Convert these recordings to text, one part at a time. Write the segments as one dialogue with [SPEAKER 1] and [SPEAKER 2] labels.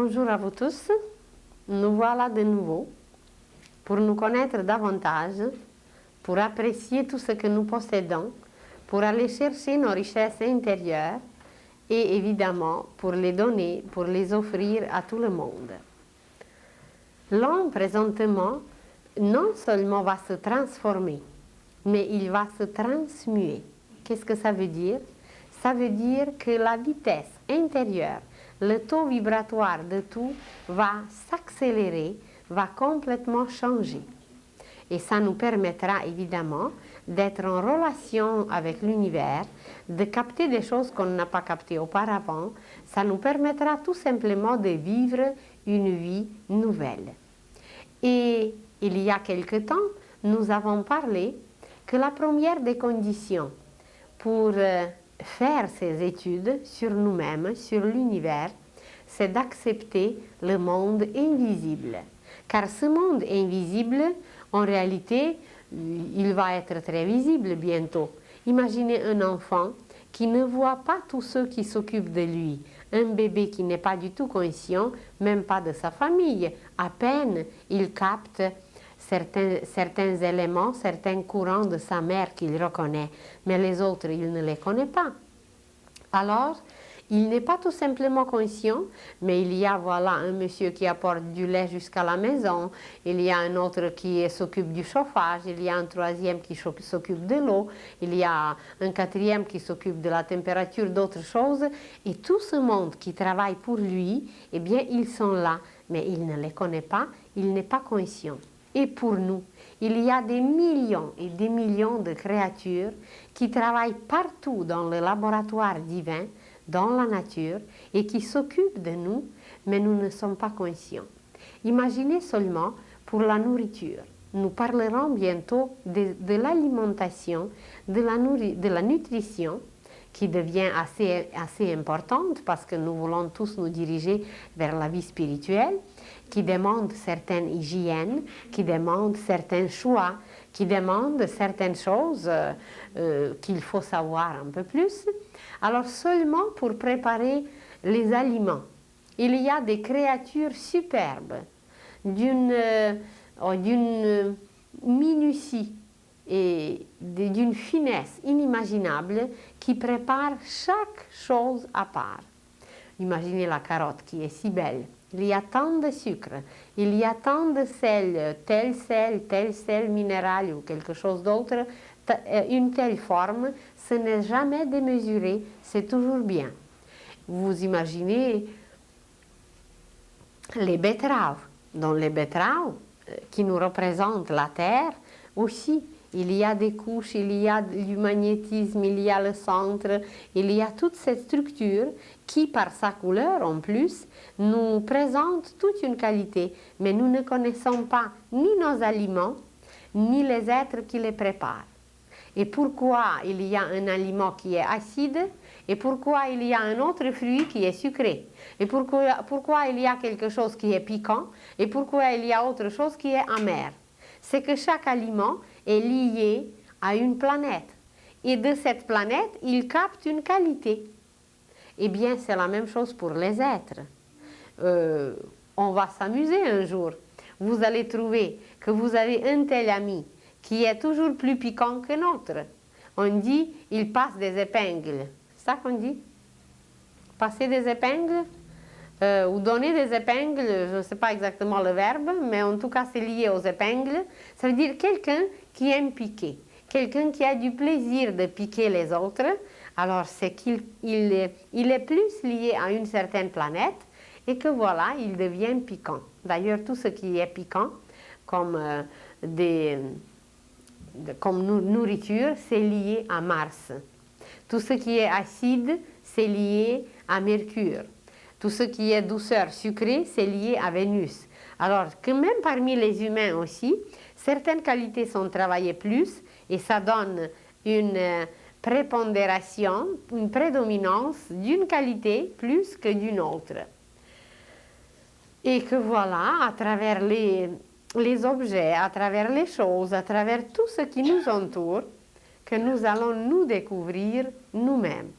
[SPEAKER 1] Bonjour à vous tous, nous voilà de nouveau pour nous connaître davantage, pour apprécier tout ce que nous possédons, pour aller chercher nos richesses intérieures et évidemment pour les donner, pour les offrir à tout le monde. L'homme présentement non seulement va se transformer, mais il va se transmuer. Qu'est-ce que ça veut dire? Ça veut dire que la vitesse intérieure, le taux vibratoire de tout va s'accélérer, va complètement changer. Et ça nous permettra évidemment d'être en relation avec l'univers, de capter des choses qu'on n'a pas captées auparavant. Ça nous permettra tout simplement de vivre une vie nouvelle. Et il y a quelque temps, nous avons parlé que la première des conditions pour faire ces études sur nous-mêmes, sur l'univers, c'est d'accepter le monde invisible. Car ce monde invisible, en réalité, il va être très visible bientôt. Imaginez un enfant qui ne voit pas tous ceux qui s'occupent de lui. Un bébé qui n'est pas du tout conscient, même pas de sa famille. À peine il capte certains éléments, certains courants de sa mère qu'il reconnaît, mais les autres, il ne les connaît pas. Alors, il n'est pas tout simplement conscient, mais il y a voilà un monsieur qui apporte du lait jusqu'à la maison, il y a un autre qui s'occupe du chauffage, il y a un troisième qui s'occupe de l'eau, il y a un quatrième qui s'occupe de la température, d'autres choses, et tout ce monde qui travaille pour lui, eh bien, ils sont là, mais il ne les connaît pas, il n'est pas conscient. Et pour nous, il y a des millions et des millions de créatures qui travaillent partout dans le laboratoire divin, dans la nature, et qui s'occupent de nous, mais nous ne sommes pas conscients. Imaginez seulement pour la nourriture. Nous parlerons bientôt de l'alimentation, de la nutrition, qui devient assez importante parce que nous voulons tous nous diriger vers la vie spirituelle, qui demande certaines hygiènes, qui demande certains choix, qui demande certaines choses qu'il faut savoir un peu plus. Alors seulement pour préparer les aliments, il y a des créatures superbes, d'une minutie et d'une finesse inimaginable qui préparent chaque chose à part. Imaginez la carotte qui est si belle. Il y a tant de sucre, il y a tant de sel, tel sel minéral ou quelque chose d'autre, une telle forme, ce n'est jamais démesuré, c'est toujours bien. Vous imaginez les betteraves. Dans les betteraves, qui nous représentent la Terre, aussi, il y a des couches, il y a du magnétisme, il y a le centre, il y a toute cette structure qui, par sa couleur en plus, nous présente toute une qualité. Mais nous ne connaissons pas ni nos aliments, ni les êtres qui les préparent. Et pourquoi il y a un aliment qui est acide, et pourquoi il y a un autre fruit qui est sucré, et pourquoi il y a quelque chose qui est piquant, et pourquoi il y a autre chose qui est amer. C'est que chaque aliment est lié à une planète. Et de cette planète, il capte une qualité. Eh bien, c'est la même chose pour les êtres. On va s'amuser un jour. Vous allez trouver que vous avez un tel ami qui est toujours plus piquant que l'autre. On dit, il passe des épingles. C'est ça qu'on dit? Passer des épingles ou donner des épingles, je ne sais pas exactement le verbe, mais en tout cas c'est lié aux épingles. Ça veut dire quelqu'un qui aime piquer, quelqu'un qui a du plaisir de piquer les autres. Alors c'est qu'il est plus lié à une certaine planète et que voilà, il devient piquant. D'ailleurs, tout ce qui est piquant, comme nourriture, c'est lié à Mars. Tout ce qui est acide, c'est lié à Mercure. Tout ce qui est douceur sucrée, c'est lié à Vénus. Alors que même parmi les humains aussi, certaines qualités sont travaillées plus et ça donne une prépondération, une prédominance d'une qualité plus que d'une autre. Et que voilà, à travers les objets, à travers les choses, à travers tout ce qui nous entoure, que nous allons nous découvrir nous-mêmes.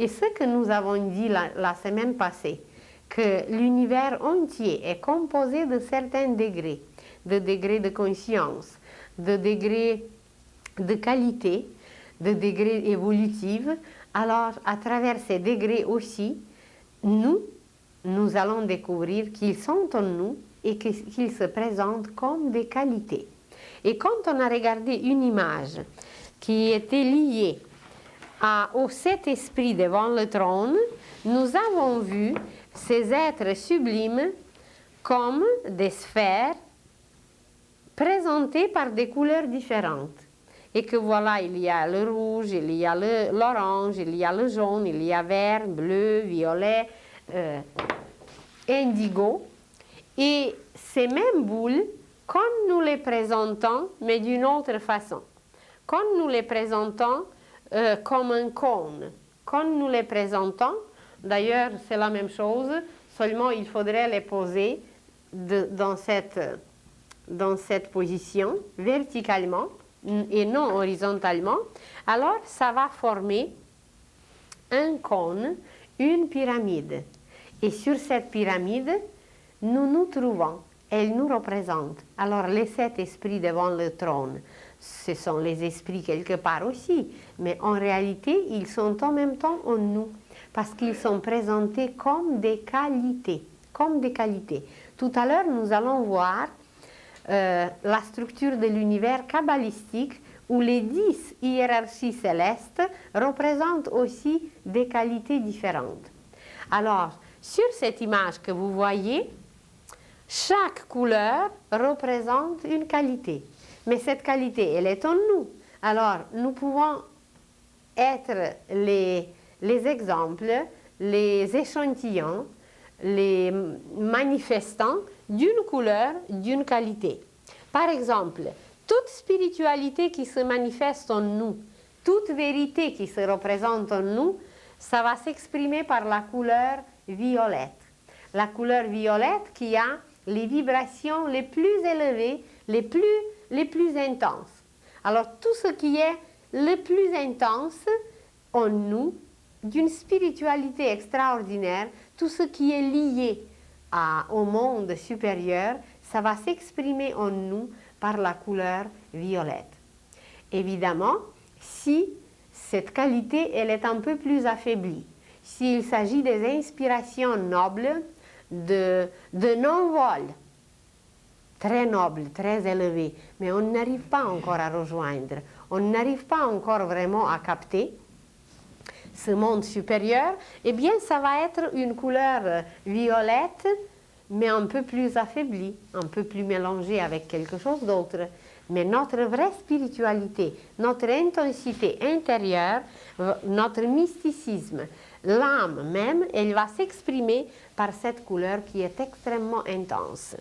[SPEAKER 1] Et ce que nous avons dit la semaine passée, que l'univers entier est composé de certains degrés de conscience, de degrés de qualité, de degrés évolutifs, alors à travers ces degrés aussi, nous allons découvrir qu'ils sont en nous et qu'ils se présentent comme des qualités. Et quand on a regardé une image qui était liée aux 7 esprits devant le trône, nous avons vu ces êtres sublimes comme des sphères présentées par des couleurs différentes. Et que voilà, il y a le rouge, il y a l'orange, il y a le jaune, il y a vert, bleu, violet, indigo. Et ces mêmes boules, quand nous les présentons, mais d'une autre façon, quand nous les présentons comme un cône, quand nous les présentons, d'ailleurs c'est la même chose, seulement il faudrait les poser dans cette position, verticalement et non horizontalement, alors ça va former un cône, une pyramide. Et sur cette pyramide, nous nous trouvons, elle nous représente. Alors les 7 esprits devant le trône, ce sont les esprits quelque part aussi, mais en réalité, ils sont en même temps en nous, parce qu'ils sont présentés comme des qualités, Tout à l'heure, nous allons voir la structure de l'univers kabbalistique où les 10 hiérarchies célestes représentent aussi des qualités différentes. Alors, sur cette image que vous voyez, chaque couleur représente une qualité. Mais cette qualité, elle est en nous. Alors, nous pouvons être les exemples, les échantillons, les manifestants d'une couleur, d'une qualité. Par exemple, toute spiritualité qui se manifeste en nous, toute vérité qui se représente en nous, ça va s'exprimer par la couleur violette. La couleur violette qui a les vibrations les plus élevées, les plus intenses. Alors tout ce qui est le plus intense en nous, d'une spiritualité extraordinaire, tout ce qui est lié au monde supérieur, ça va s'exprimer en nous par la couleur violette. Évidemment, si cette qualité elle est un peu plus affaiblie, s'il s'agit des inspirations nobles, de non-vol, très nobles, très élevés, mais on n'arrive pas encore à rejoindre, on n'arrive pas encore vraiment à capter ce monde supérieur, eh bien ça va être une couleur violette, mais un peu plus affaiblie, un peu plus mélangée avec quelque chose d'autre. Mais notre vraie spiritualité, notre intensité intérieure, notre mysticisme, l'âme même, elle va s'exprimer par cette couleur qui est extrêmement intense.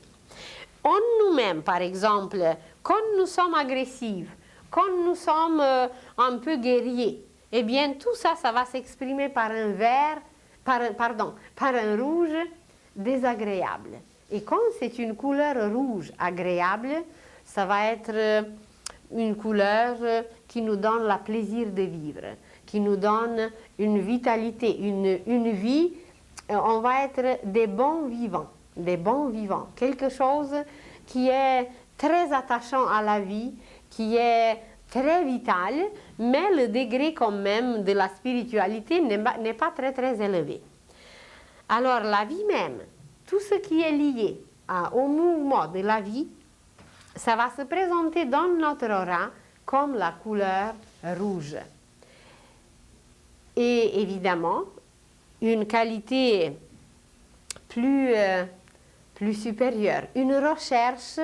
[SPEAKER 1] En nous-mêmes, par exemple, quand nous sommes agressifs, quand nous sommes un peu guerriers, eh bien tout ça, ça va s'exprimer par par un rouge désagréable. Et quand c'est une couleur rouge agréable, ça va être une couleur qui nous donne le plaisir de vivre, qui nous donne une vitalité, une vie. On va être des bons vivants, quelque chose qui est très attachant à la vie, qui est très vital, mais le degré quand même de la spiritualité n'est pas très très élevé. Alors la vie même, tout ce qui est lié au mouvement de la vie, ça va se présenter dans notre aura comme la couleur rouge. Et évidemment, une qualité plus supérieure, une recherche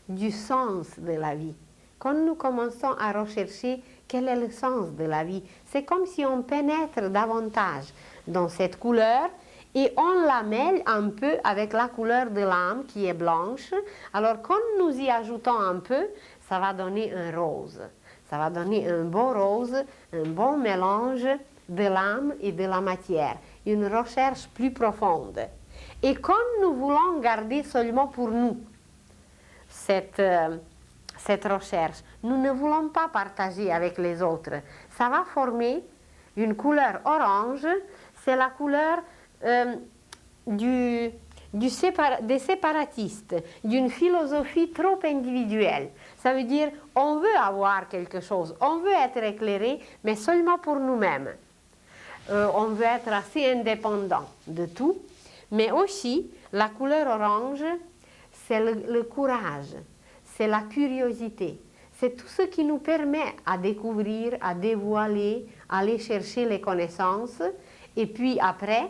[SPEAKER 1] du sens de la vie. Quand nous commençons à rechercher quel est le sens de la vie, c'est comme si on pénètre davantage dans cette couleur et on la mêle un peu avec la couleur de l'âme qui est blanche. Alors quand nous y ajoutons un peu, ça va donner un rose. Ça va donner un beau rose, un bon mélange de l'âme et de la matière. Une recherche plus profonde. Et quand nous voulons garder seulement pour nous cette recherche, nous ne voulons pas partager avec les autres. Ça va former une couleur orange, c'est la couleur des séparatistes, d'une philosophie trop individuelle. Ça veut dire on veut avoir quelque chose, on veut être éclairé, mais seulement pour nous-mêmes. On veut être assez indépendant de tout, mais aussi la couleur orange, c'est le courage, c'est la curiosité, c'est tout ce qui nous permet à découvrir, à dévoiler, à aller chercher les connaissances, et puis après,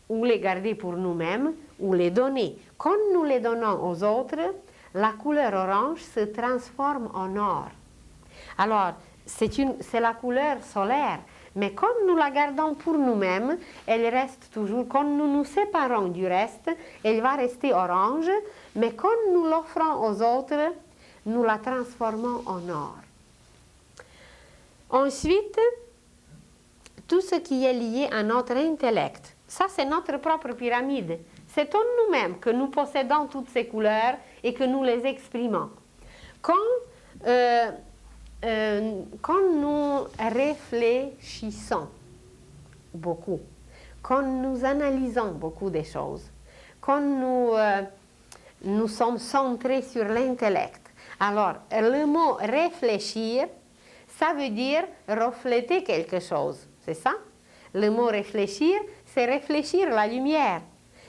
[SPEAKER 1] ou les garder pour nous-mêmes, ou les donner. Quand nous les donnons aux autres, la couleur orange se transforme en or. Alors, c'est la couleur solaire, mais quand nous la gardons pour nous-mêmes, elle reste toujours, quand nous nous séparons du reste, elle va rester orange, mais quand nous l'offrons aux autres, nous la transformons en or. Ensuite, tout ce qui est lié à notre intellect. Ça, c'est notre propre pyramide. C'est en nous-mêmes que nous possédons toutes ces couleurs et que nous les exprimons. Quand nous réfléchissons beaucoup, quand nous analysons beaucoup de choses, quand nous sommes centrés sur l'intellect, alors le mot réfléchir, ça veut dire refléter quelque chose, c'est ça? Le mot réfléchir, c'est réfléchir la lumière,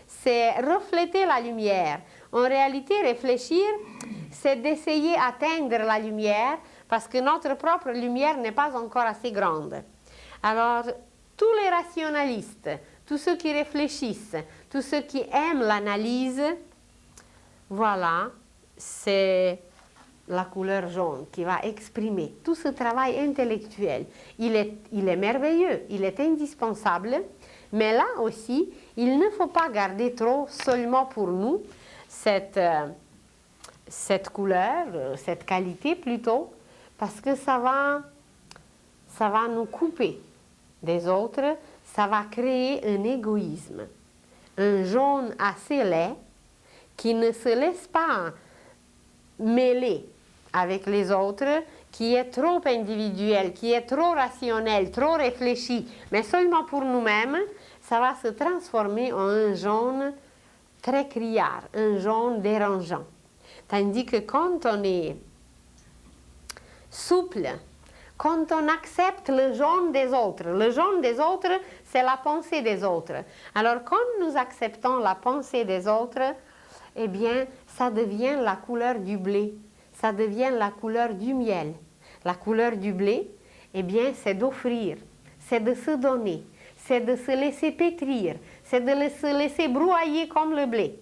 [SPEAKER 1] c'est refléter la lumière. En réalité, réfléchir, c'est d'essayer d'atteindre la lumière parce que notre propre lumière n'est pas encore assez grande. Alors, tous les rationalistes, tous ceux qui réfléchissent, tous ceux qui aiment l'analyse, voilà, c'est la couleur jaune qui va exprimer tout ce travail intellectuel. Il est merveilleux, il est indispensable, mais là aussi, il ne faut pas garder trop seulement pour nous cette couleur, cette qualité plutôt, parce que ça va nous couper des autres, ça va créer un égoïsme, un jaune assez laid qui ne se laisse pas mêler avec les autres, qui est trop individuel, qui est trop rationnel, trop réfléchi, mais seulement pour nous-mêmes, ça va se transformer en un jaune très criard, un jaune dérangeant. Tandis que quand on est souple, quand on accepte le jaune des autres, c'est la pensée des autres. Alors quand nous acceptons la pensée des autres, eh bien, ça devient la couleur du blé, ça devient la couleur du miel. La couleur du blé, eh bien, c'est d'offrir, c'est de se donner, c'est de se laisser pétrir, c'est de se laisser broyer comme le blé.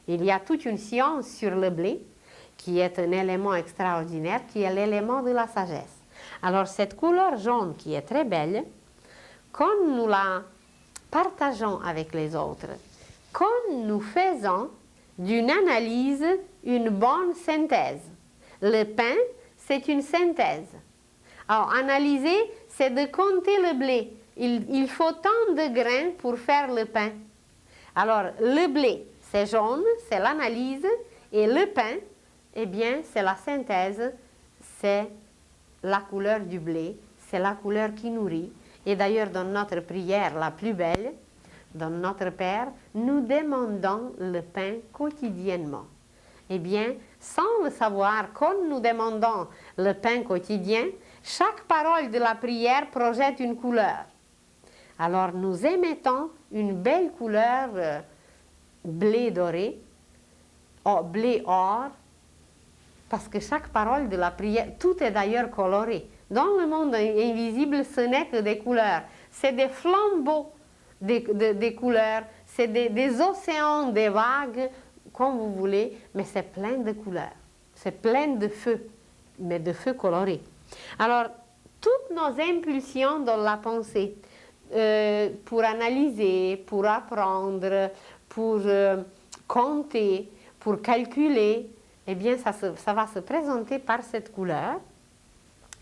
[SPEAKER 1] Il y a toute une science sur le blé, qui est un élément extraordinaire, qui est l'élément de la sagesse. Alors, cette couleur jaune qui est très belle, quand nous la partageons avec les autres, quand nous faisons d'une analyse une bonne synthèse. Le pain, c'est une synthèse. Alors, analyser, c'est de compter le blé. Il faut tant de grains pour faire le pain. Alors, le blé, c'est jaune, c'est l'analyse, et le pain, eh bien, c'est la synthèse, c'est la couleur du blé, c'est la couleur qui nourrit. Et d'ailleurs, dans notre prière la plus belle, dans notre Père, nous demandons le pain quotidiennement. Eh bien, sans le savoir, quand nous demandons le pain quotidien, chaque parole de la prière projette une couleur. Alors, nous émettons une belle couleur blé doré, blé or, parce que chaque parole de la prière, tout est d'ailleurs coloré. Dans le monde invisible, ce n'est que des couleurs. C'est des flambeaux des couleurs, c'est des océans, des vagues, comme vous voulez, mais c'est plein de couleurs. C'est plein de feux, mais de feux colorés. Alors, toutes nos impulsions dans la pensée, pour analyser, pour apprendre, pour compter, pour calculer, eh bien, ça va se présenter par cette couleur.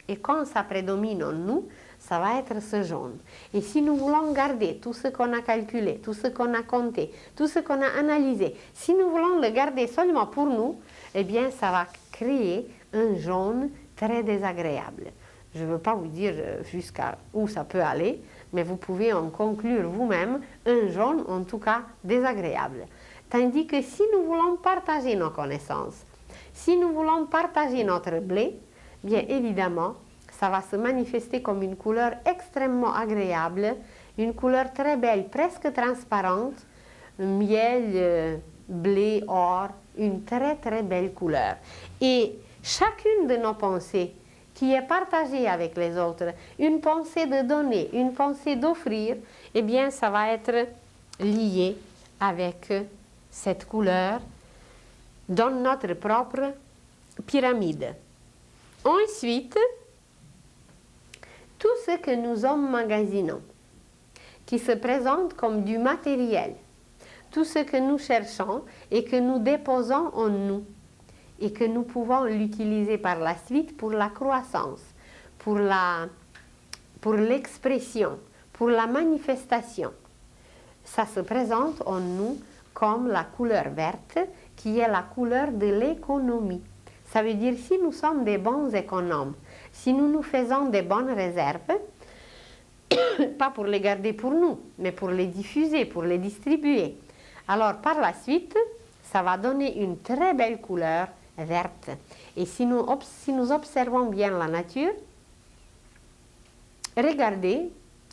[SPEAKER 1] Et quand ça prédomine en nous, ça va être ce jaune. Et si nous voulons garder tout ce qu'on a calculé, tout ce qu'on a compté, tout ce qu'on a analysé, si nous voulons le garder seulement pour nous, eh bien, ça va créer un jaune très désagréable. Je ne veux pas vous dire jusqu'à où ça peut aller, mais vous pouvez en conclure vous-même un jaune en tout cas désagréable. Tandis que si nous voulons partager nos connaissances, si nous voulons partager notre blé, bien évidemment, ça va se manifester comme une couleur extrêmement agréable, une couleur très belle, presque transparente, miel, blé, or, une très très belle couleur. Et chacune de nos pensées qui est partagée avec les autres, une pensée de donner, une pensée d'offrir, eh bien ça va être lié avec cette couleur dans notre propre pyramide. Ensuite, tout ce que nous emmagasinons, qui se présente comme du matériel, tout ce que nous cherchons et que nous déposons en nous et que nous pouvons l'utiliser par la suite pour la croissance, pour l'expression, pour la manifestation. Ça se présente en nous comme la couleur verte qui est la couleur de l'économie. Ça veut dire si nous sommes des bons économes, si nous nous faisons des bonnes réserves, pas pour les garder pour nous, mais pour les diffuser, pour les distribuer. Alors par la suite, ça va donner une très belle couleur verte. Et si nous observons bien la nature, regardez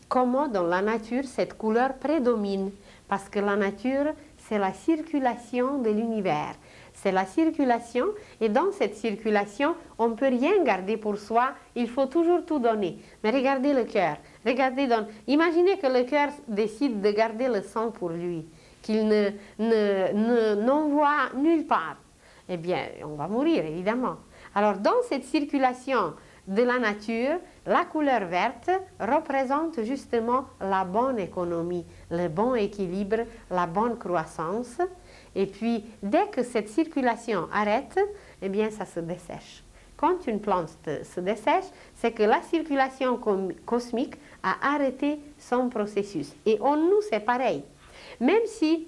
[SPEAKER 1] comment dans la nature cette couleur prédomine. Parce que la nature, c'est la circulation de l'univers. C'est la circulation, et dans cette circulation, on ne peut rien garder pour soi, il faut toujours tout donner. Mais regardez le cœur, imaginez que le cœur décide de garder le sang pour lui, qu'il n'envoie nulle part. Eh bien, on va mourir, évidemment. Alors, dans cette circulation de la nature, la couleur verte représente justement la bonne économie, le bon équilibre, la bonne croissance. Et puis, dès que cette circulation arrête, eh bien, ça se dessèche. Quand une plante se dessèche, c'est que la circulation cosmique a arrêté son processus. Et en nous, c'est pareil. Même si,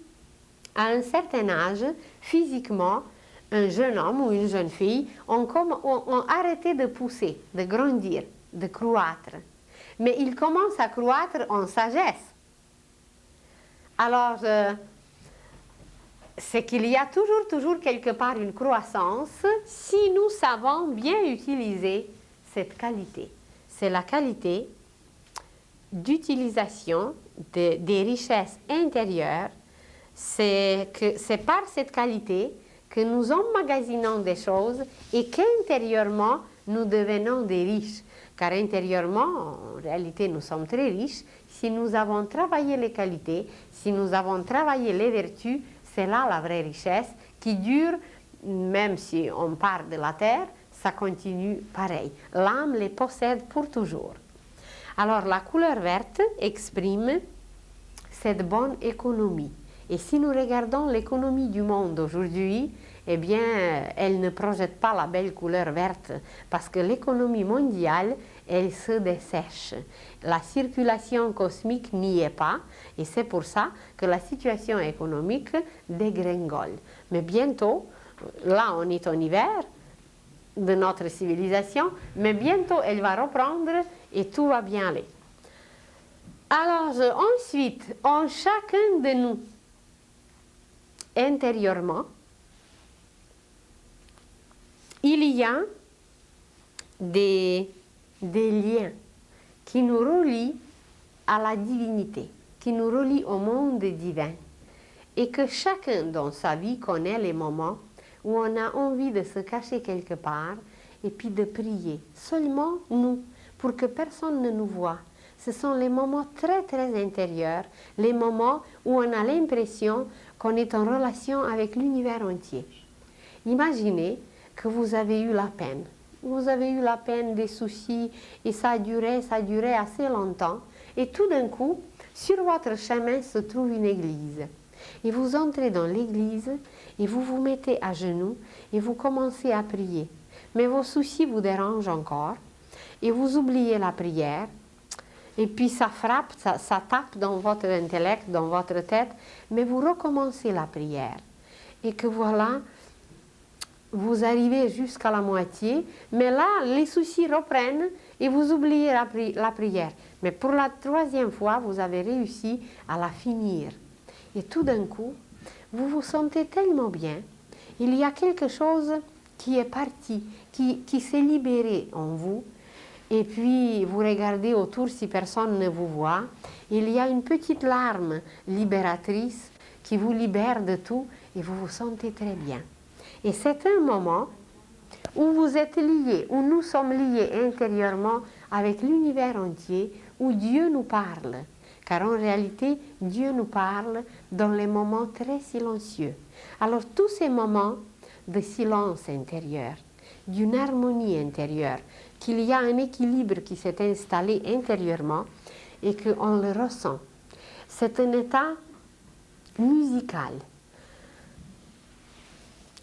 [SPEAKER 1] à un certain âge, physiquement, un jeune homme ou une jeune fille ont arrêté de pousser, de grandir, de croître. Mais ils commencent à croître en sagesse. Alors, c'est qu'il y a toujours quelque part une croissance si nous savons bien utiliser cette qualité. C'est la qualité d'utilisation des richesses intérieures. C'est par cette qualité que nous emmagasinons des choses et qu'intérieurement, nous devenons des riches. Car intérieurement, en réalité, nous sommes très riches si nous avons travaillé les qualités, si nous avons travaillé les vertus. C'est là la vraie richesse qui dure, même si on part de la terre, ça continue pareil. L'âme les possède pour toujours. Alors la couleur verte exprime cette bonne économie. Et si nous regardons l'économie du monde aujourd'hui, eh bien, elle ne projette pas la belle couleur verte parce que l'économie mondiale, elle se dessèche. La circulation cosmique n'y est pas et c'est pour ça que la situation économique dégringole. Mais bientôt, là on est en hiver de notre civilisation, mais bientôt elle va reprendre et tout va bien aller. Alors ensuite, en chacun de nous, intérieurement, il y a des liens qui nous relient à la divinité, qui nous relient au monde divin. Et que chacun dans sa vie connaît les moments où on a envie de se cacher quelque part et puis de prier. Seulement nous, pour que personne ne nous voie. Ce sont les moments très très intérieurs, les moments où on a l'impression qu'on est en relation avec l'univers entier. Imaginez que vous avez eu la peine. Vous avez eu la peine, des soucis, et ça a duré assez longtemps. Et tout d'un coup, sur votre chemin se trouve une église. Et vous entrez dans l'église et vous vous mettez à genoux et vous commencez à prier. Mais vos soucis vous dérangent encore et vous oubliez la prière. Et puis ça frappe, ça tape dans votre intellect, dans votre tête, mais vous recommencez la prière. Et que voilà, vous arrivez jusqu'à la moitié, mais là, les soucis reprennent et vous oubliez la prière. Mais pour la troisième fois, vous avez réussi à la finir. Et tout d'un coup, vous vous sentez tellement bien. Il y a quelque chose qui est parti, qui s'est libéré en vous. Et puis, vous regardez autour si personne ne vous voit. Il y a une petite larme libératrice qui vous libère de tout et vous vous sentez très bien. Et c'est un moment où vous êtes liés, où nous sommes liés intérieurement avec l'univers entier, où Dieu nous parle. Car en réalité, Dieu nous parle dans les moments très silencieux. Alors tous ces moments de silence intérieur, d'une harmonie intérieure, qu'il y a un équilibre qui s'est installé intérieurement et qu'on le ressent. C'est un état musical.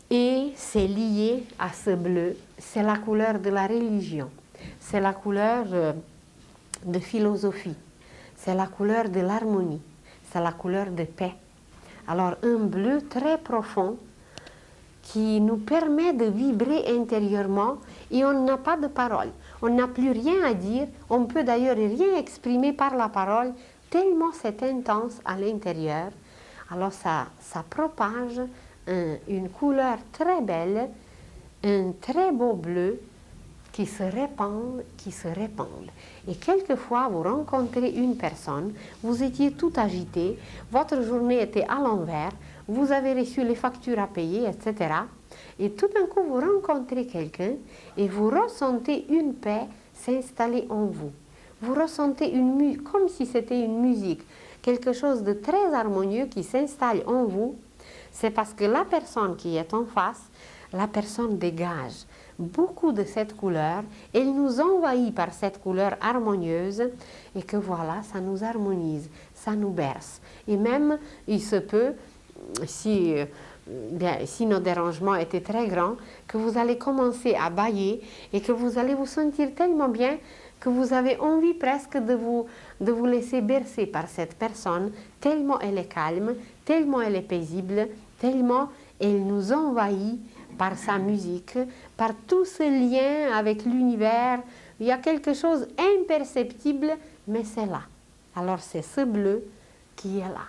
[SPEAKER 1] Et c'est lié à ce bleu, c'est la couleur de la religion, c'est la couleur de philosophie, c'est la couleur de l'harmonie, c'est la couleur de paix. Alors un bleu très profond qui nous permet de vibrer intérieurement et on n'a pas de parole, on n'a plus rien à dire, on peut d'ailleurs rien exprimer par la parole, tellement c'est intense à l'intérieur. Alors ça propage une couleur très belle, un très beau bleu qui se répand, qui se répand. Et quelquefois, vous rencontrez une personne, vous étiez tout agité, votre journée était à l'envers, vous avez reçu les factures à payer, etc. Et tout d'un coup, vous rencontrez quelqu'un et vous ressentez une paix s'installer en vous. Vous ressentez comme si c'était une musique, quelque chose de très harmonieux qui s'installe en vous. C'est parce que la personne qui est en face, la personne dégage beaucoup de cette couleur, elle nous envahit par cette couleur harmonieuse et que voilà, ça nous harmonise, ça nous berce. Et même, il se peut, si nos dérangements étaient très grands, que vous allez commencer à bâiller et que vous allez vous sentir tellement bien que vous avez envie presque de vous laisser bercer par cette personne, tellement elle est calme, tellement elle est paisible, tellement elle nous envahit par sa musique, par tout ce lien avec l'univers. Il y a quelque chose d'imperceptible, mais c'est là. Alors c'est ce bleu qui est là.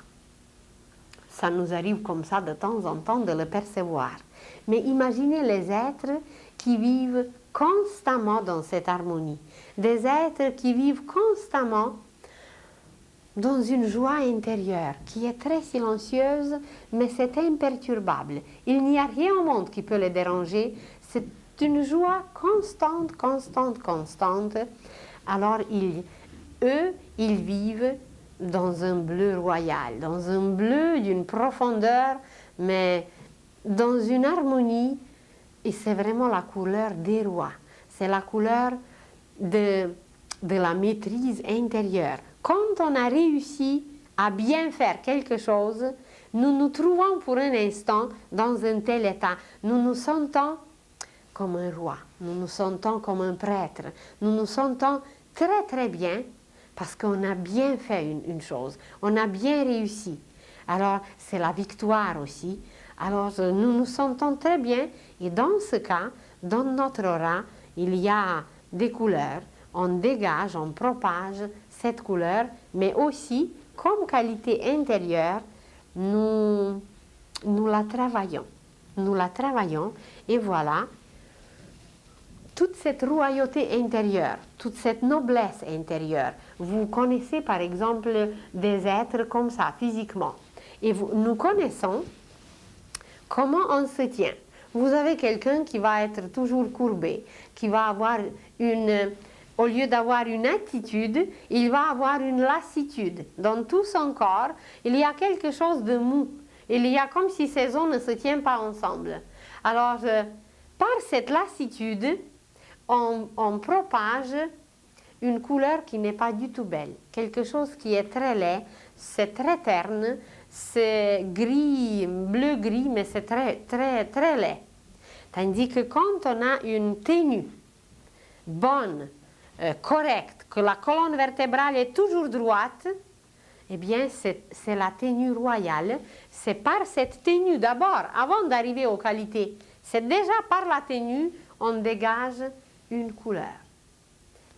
[SPEAKER 1] Ça nous arrive comme ça de temps en temps de le percevoir. Mais imaginez les êtres qui vivent constamment dans cette harmonie. Des êtres qui vivent constamment dans une joie intérieure qui est très silencieuse, mais c'est imperturbable. Il n'y a rien au monde qui peut les déranger. C'est une joie constante, constante, constante. Alors, eux, ils vivent dans un bleu royal, dans un bleu d'une profondeur, mais dans une harmonie. Et c'est vraiment la couleur des rois. C'est la couleur de la maîtrise intérieure. Quand on a réussi à bien faire quelque chose, nous nous trouvons pour un instant dans un tel état. Nous nous sentons comme un roi, nous nous sentons comme un prêtre, nous nous sentons très très bien parce qu'on a bien fait une chose, on a bien réussi. Alors c'est la victoire aussi. Alors nous nous sentons très bien et dans ce cas, dans notre aura, il y a des couleurs, on dégage, on propage cette couleur, mais aussi, comme qualité intérieure, nous la travaillons. Nous la travaillons et voilà, toute cette royauté intérieure, toute cette noblesse intérieure. Vous connaissez par exemple des êtres comme ça, physiquement. Et nous connaissons comment on se tient. Vous avez quelqu'un qui va être toujours courbé, qui va avoir au lieu d'avoir une attitude, il va avoir une lassitude. Dans tout son corps, il y a quelque chose de mou. Il y a comme si ces os ne se tiennent pas ensemble. Alors, par cette lassitude, on propage une couleur qui n'est pas du tout belle. Quelque chose qui est très laid, c'est très terne, c'est gris, bleu-gris, mais c'est très, très, très laid. Tandis que quand on a une tenue bonne, correcte, que la colonne vertébrale est toujours droite, eh bien c'est la tenue royale. C'est par cette tenue d'abord, avant d'arriver aux qualités, C'est déjà par la tenue, on dégage une couleur.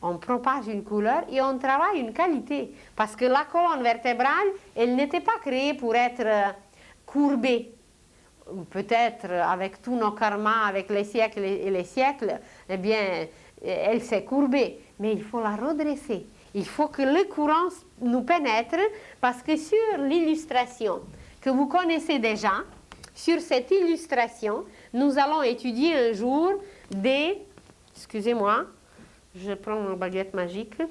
[SPEAKER 1] On propage une couleur et on travaille une qualité. Parce que la colonne vertébrale, elle n'était pas créée pour être courbée. Peut-être avec tous nos karmas, avec les siècles et les siècles, eh bien, elle s'est courbée. Mais il faut la redresser. Il faut que le courant nous pénètre parce que sur l'illustration que vous connaissez déjà, sur cette illustration, nous allons étudier un jour excusez-moi, je prends ma baguette magique.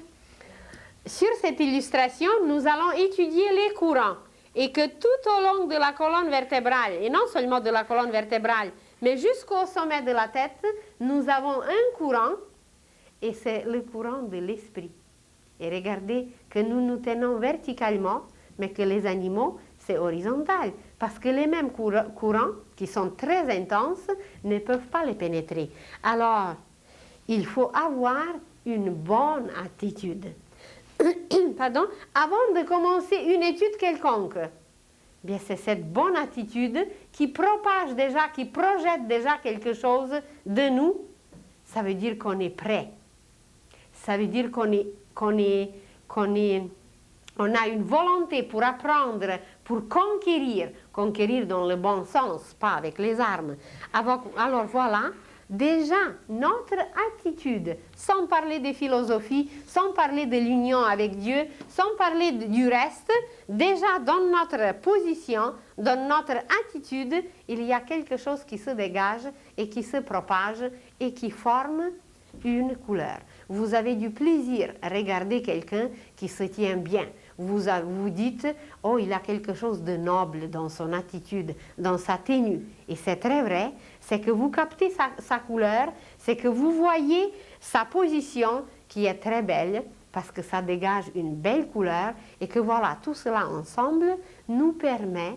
[SPEAKER 1] Sur cette illustration, nous allons étudier les courants et que tout au long de la colonne vertébrale, et non seulement de la colonne vertébrale, mais jusqu'au sommet de la tête, nous avons un courant et c'est le courant de l'esprit. Et regardez que nous nous tenons verticalement, mais que les animaux, c'est horizontal. Parce que les mêmes courants, qui sont très intenses, ne peuvent pas les pénétrer. Alors, il faut avoir une bonne attitude. Pardon, avant de commencer une étude quelconque. Bien, c'est cette bonne attitude qui propage déjà, qui projette déjà quelque chose de nous. Ça veut dire qu'on est prêt. Ça veut dire qu'on a une volonté pour apprendre, pour conquérir dans le bon sens, pas avec les armes. Alors voilà, déjà notre attitude, sans parler de philosophie, sans parler de l'union avec Dieu, sans parler du reste, déjà dans notre position, dans notre attitude, il y a quelque chose qui se dégage et qui se propage et qui forme une couleur. Vous avez du plaisir à regarder quelqu'un qui se tient bien. Vous vous dites, oh, il a quelque chose de noble dans son attitude, dans sa tenue. Et c'est très vrai, c'est que vous captez sa couleur, c'est que vous voyez sa position qui est très belle, parce que ça dégage une belle couleur, et que voilà, tout cela ensemble nous permet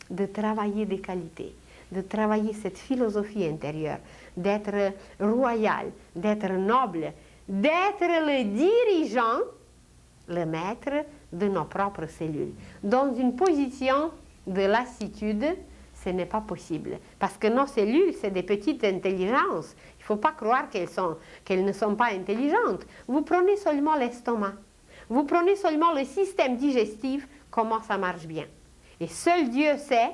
[SPEAKER 1] de travailler des qualités, de travailler cette philosophie intérieure, d'être royal, d'être noble, d'être le dirigeant, le maître de nos propres cellules. Dans une position de lassitude, ce n'est pas possible. Parce que nos cellules, c'est des petites intelligences. Il ne faut pas croire qu'elles ne sont pas intelligentes. Vous prenez seulement l'estomac. Vous prenez seulement le système digestif, comment ça marche bien. Et seul Dieu sait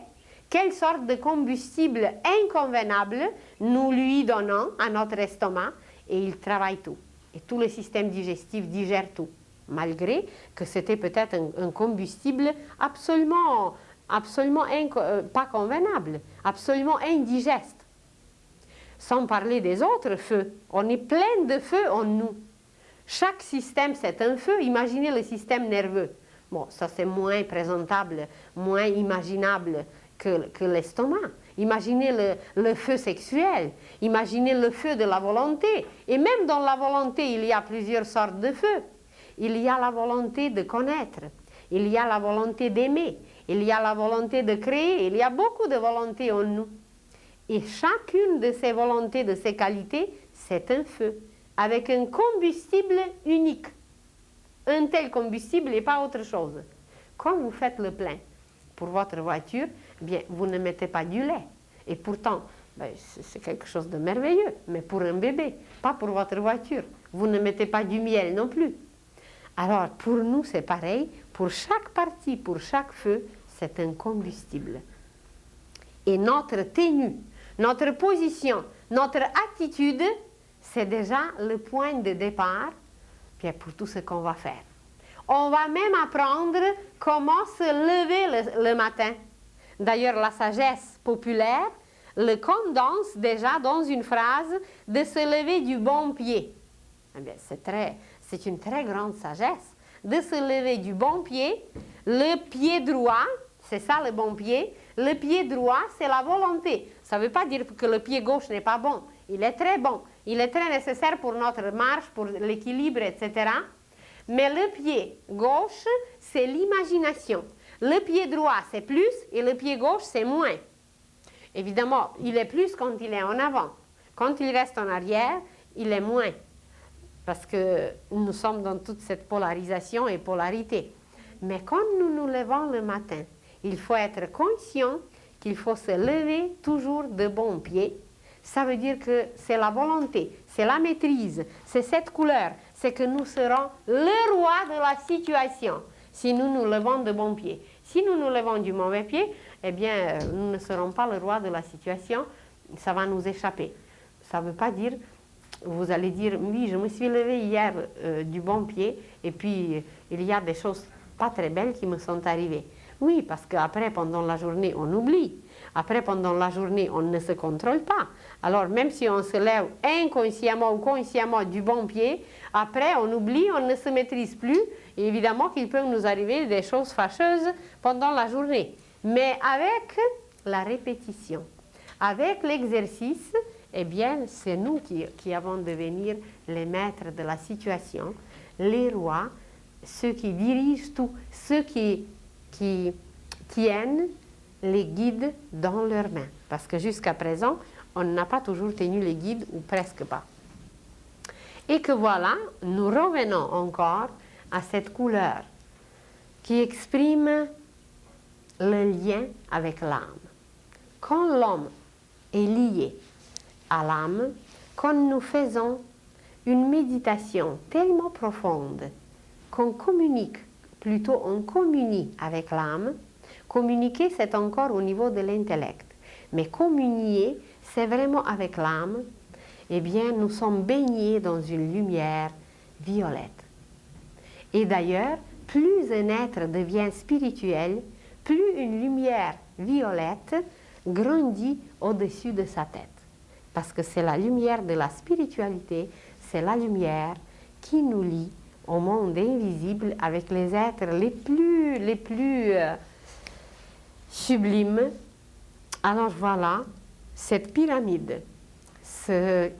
[SPEAKER 1] quelle sorte de combustible inconvenable nous lui donnons à notre estomac, et il travaille tout. Et tout le système digestif digère tout, malgré que c'était peut-être un combustible absolument pas convenable, absolument indigeste. Sans parler des autres feux. On est plein de feux en nous. Chaque système, c'est un feu. Imaginez le système nerveux. Bon, ça c'est moins présentable, moins imaginable que l'estomac. Imaginez le feu sexuel, imaginez le feu de la volonté. Et même dans la volonté, il y a plusieurs sortes de feux. Il y a la volonté de connaître, il y a la volonté d'aimer, il y a la volonté de créer, il y a beaucoup de volontés en nous. Et chacune de ces volontés, de ces qualités, c'est un feu, avec un combustible unique. Un tel combustible et pas autre chose. Quand vous faites le plein pour votre voiture, bien, vous ne mettez pas du lait. Et pourtant, ben, c'est quelque chose de merveilleux, mais pour un bébé, pas pour votre voiture. Vous ne mettez pas du miel non plus. Alors, pour nous, c'est pareil. Pour chaque partie, pour chaque feu, c'est un combustible. Et notre tenue, notre position, notre attitude, c'est déjà le point de départ bien, pour tout ce qu'on va faire. On va même apprendre comment se lever le matin. D'ailleurs, la sagesse populaire le condense déjà dans une phrase de se lever du bon pied. Eh bien, c'est une très grande sagesse de se lever du bon pied. Le pied droit, c'est ça le bon pied. Le pied droit, c'est la volonté. Ça ne veut pas dire que le pied gauche n'est pas bon. Il est très bon. Il est très nécessaire pour notre marche, pour l'équilibre, etc. Mais le pied gauche, c'est l'imagination. Le pied droit, c'est plus, et le pied gauche, c'est moins. Évidemment, il est plus quand il est en avant. Quand il reste en arrière, il est moins. Parce que nous sommes dans toute cette polarisation et polarité. Mais quand nous nous levons le matin, il faut être conscient qu'il faut se lever toujours de bon pied. ça veut dire que c'est la volonté, c'est la maîtrise, c'est cette couleur, c'est que nous serons le roi de la situation si nous nous levons de bon pied. Si nous nous levons du mauvais pied, eh bien, nous ne serons pas le roi de la situation, ça va nous échapper. Ça ne veut pas dire, vous allez dire, oui, je me suis levé hier du bon pied, et puis il y a des choses pas très belles qui me sont arrivées. Oui, parce qu'après, pendant la journée, on oublie. Après, pendant la journée, on ne se contrôle pas. Alors, même si on se lève inconsciemment ou consciemment du bon pied, après, on oublie, on ne se maîtrise plus. Et évidemment qu'il peut nous arriver des choses fâcheuses pendant la journée. Mais avec la répétition, avec l'exercice, eh bien, c'est nous qui avons devenir les maîtres de la situation, les rois, ceux qui dirigent tout, ceux qui tiennent les guides dans leurs mains. Parce que jusqu'à présent, on n'a pas toujours tenu les guides, ou presque pas. Et que voilà, nous revenons encore à cette couleur qui exprime le lien avec l'âme. Quand l'homme est lié à l'âme, quand nous faisons une méditation tellement profonde qu'on communique, plutôt on communie avec l'âme. Communiquer, c'est encore au niveau de l'intellect. Mais communier, c'est vraiment avec l'âme. Eh bien, nous sommes baignés dans une lumière violette. Et d'ailleurs, plus un être devient spirituel, plus une lumière violette grandit au-dessus de sa tête. Parce que c'est la lumière de la spiritualité, c'est la lumière qui nous lie au monde invisible avec les êtres les plus sublimes. Alors voilà, cette pyramide, ce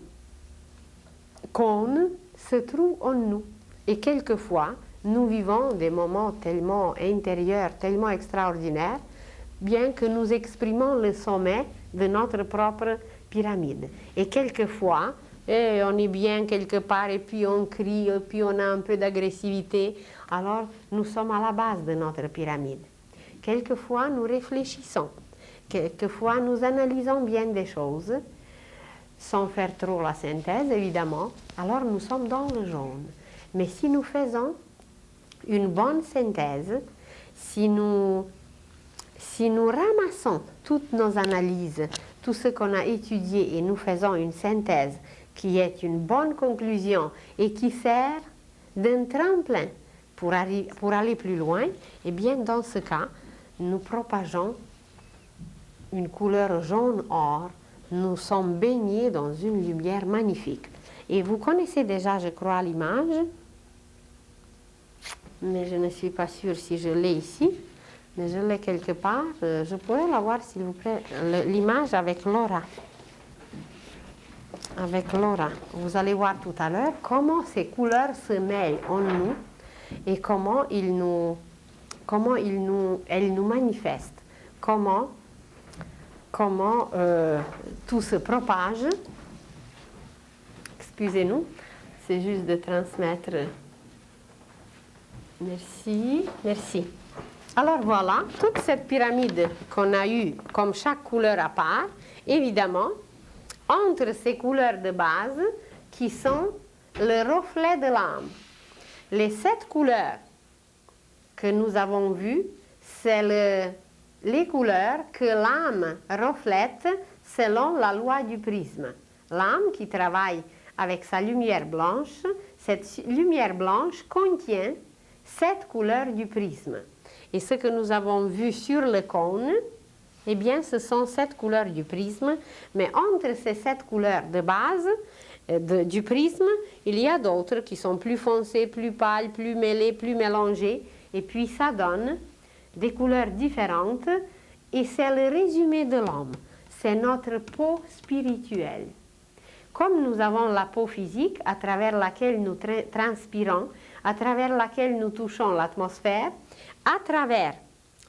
[SPEAKER 1] cône se trouve en nous. Et quelquefois, nous vivons des moments tellement intérieurs, tellement extraordinaires, bien que nous exprimons le sommet de notre propre pyramide. Et quelquefois, on est bien quelque part et puis on crie, et puis on a un peu d'agressivité. Alors, nous sommes à la base de notre pyramide. Quelquefois, nous réfléchissons. Quelquefois, nous analysons bien des choses, sans faire trop la synthèse, évidemment. Alors, nous sommes dans le jaune. Mais si nous faisons une bonne synthèse, si nous ramassons toutes nos analyses, tout ce qu'on a étudié et nous faisons une synthèse qui est une bonne conclusion et qui sert d'un tremplin pour aller plus loin, eh bien dans ce cas, nous propageons une couleur jaune-or, nous sommes baignés dans une lumière magnifique. Et vous connaissez déjà, je crois, l'image, mais je ne suis pas sûre si je l'ai ici, mais je l'ai quelque part. Je pourrais la voir, s'il vous plaît, l'image avec Laura. Avec Laura. Vous allez voir tout à l'heure comment ces couleurs se mêlent en nous et comment elles nous manifestent. Comment tout se propage. Excusez-nous, c'est juste de transmettre. Merci, merci. Alors voilà, toute cette pyramide qu'on a eue, comme chaque couleur à part, évidemment, entre ces couleurs de base qui sont le reflet de l'âme. Les 7 couleurs que nous avons vues, c'est les couleurs que l'âme reflète selon la loi du prisme. L'âme qui travaille avec sa lumière blanche, cette lumière blanche contient 7 couleurs du prisme. Et ce que nous avons vu sur le cône, eh bien, ce sont 7 couleurs du prisme, mais entre ces 7 couleurs de base du prisme, il y a d'autres qui sont plus foncées, plus pâles, plus mêlées, plus mélangées, et puis ça donne des couleurs différentes, et c'est le résumé de l'homme, c'est notre peau spirituelle. Comme nous avons la peau physique, à travers laquelle nous transpirons, à travers laquelle nous touchons l'atmosphère, à travers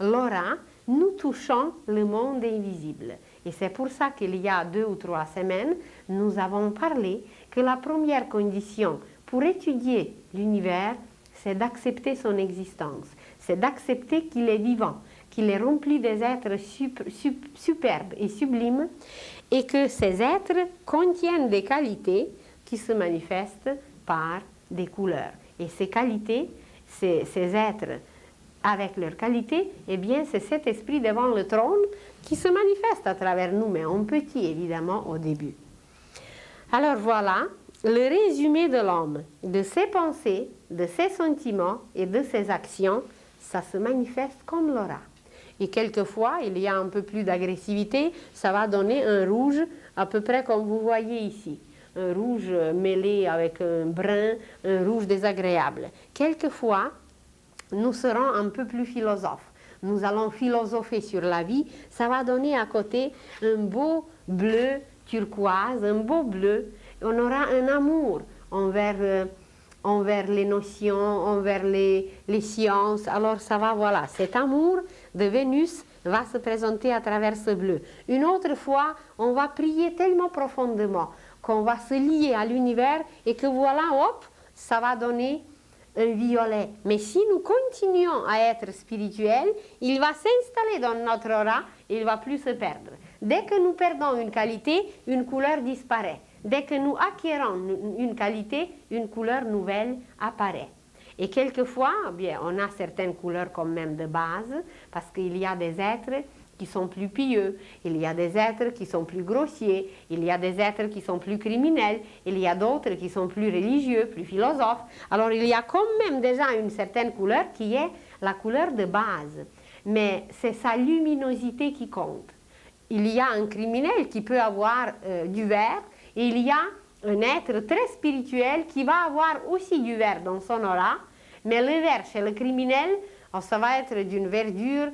[SPEAKER 1] l'aura, nous touchons le monde invisible. Et c'est pour ça qu'il y a 2 ou 3 semaines, nous avons parlé que la première condition pour étudier l'univers, c'est d'accepter son existence, c'est d'accepter qu'il est vivant, qu'il est rempli des êtres superbes et sublimes, et que ces êtres contiennent des qualités qui se manifestent par des couleurs. Et ces qualités, ces êtres avec leurs qualités, eh bien c'est cet esprit devant le trône qui se manifeste à travers nous, mais en petit évidemment au début. Alors voilà le résumé de l'homme, de ses pensées, de ses sentiments et de ses actions, ça se manifeste comme l'aura. Et quelquefois, il y a un peu plus d'agressivité, ça va donner un rouge à peu près comme vous voyez ici. Un rouge mêlé avec un brun, un rouge désagréable. Quelquefois, nous serons un peu plus philosophes. Nous allons philosopher sur la vie, ça va donner à côté un beau bleu turquoise, un beau bleu. On aura un amour envers les notions, envers les sciences. Alors ça va, voilà, cet amour de Vénus va se présenter à travers ce bleu. Une autre fois, on va prier tellement profondément qu'on va se lier à l'univers et que voilà, hop, ça va donner un violet. Mais si nous continuons à être spirituels, il va s'installer dans notre aura et il ne va plus se perdre. Dès que nous perdons une qualité, une couleur disparaît. Dès que nous acquérons une qualité, une couleur nouvelle apparaît. Et quelquefois, bien, on a certaines couleurs quand même de base, parce qu'il y a des êtres qui sont plus pieux, il y a des êtres qui sont plus grossiers, il y a des êtres qui sont plus criminels, il y a d'autres qui sont plus religieux, plus philosophes. Alors il y a quand même déjà une certaine couleur qui est la couleur de base, mais c'est sa luminosité qui compte. Il y a un criminel qui peut avoir du vert, et il y a un être très spirituel qui va avoir aussi du vert dans son aura, mais le vert chez le criminel, ça va être d'une verdure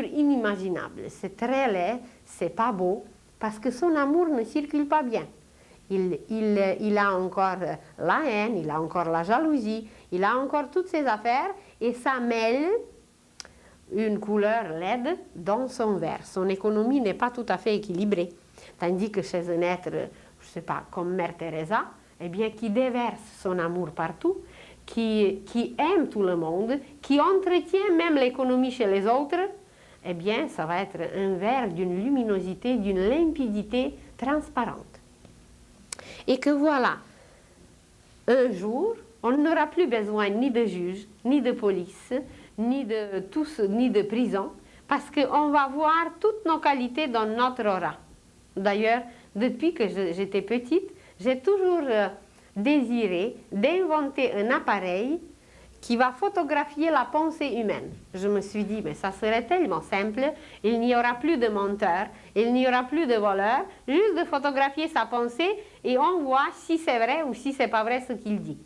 [SPEAKER 1] inimaginable. C'est très laid, c'est pas beau, parce que son amour ne circule pas bien. Il a encore la haine, il a encore la jalousie, il a encore toutes ces affaires, et ça mêle une couleur laide dans son vert. Son économie n'est pas tout à fait équilibrée. Tandis que chez un être, je ne sais pas, comme Mère Teresa, eh bien, qui déverse son amour partout, qui aime tout le monde, qui entretient même l'économie chez les autres, eh bien, ça va être un vert d'une luminosité, d'une limpidité transparente. Et que voilà, un jour, on n'aura plus besoin ni de juge, ni de police, ni de prison, parce qu'on va voir toutes nos qualités dans notre aura. D'ailleurs, depuis que j'étais petite, j'ai toujours désiré d'inventer un appareil qui va photographier la pensée humaine. Je me suis dit, mais ça serait tellement simple, il n'y aura plus de menteurs, il n'y aura plus de voleurs, juste de photographier sa pensée et on voit si c'est vrai ou si c'est pas vrai ce qu'il dit.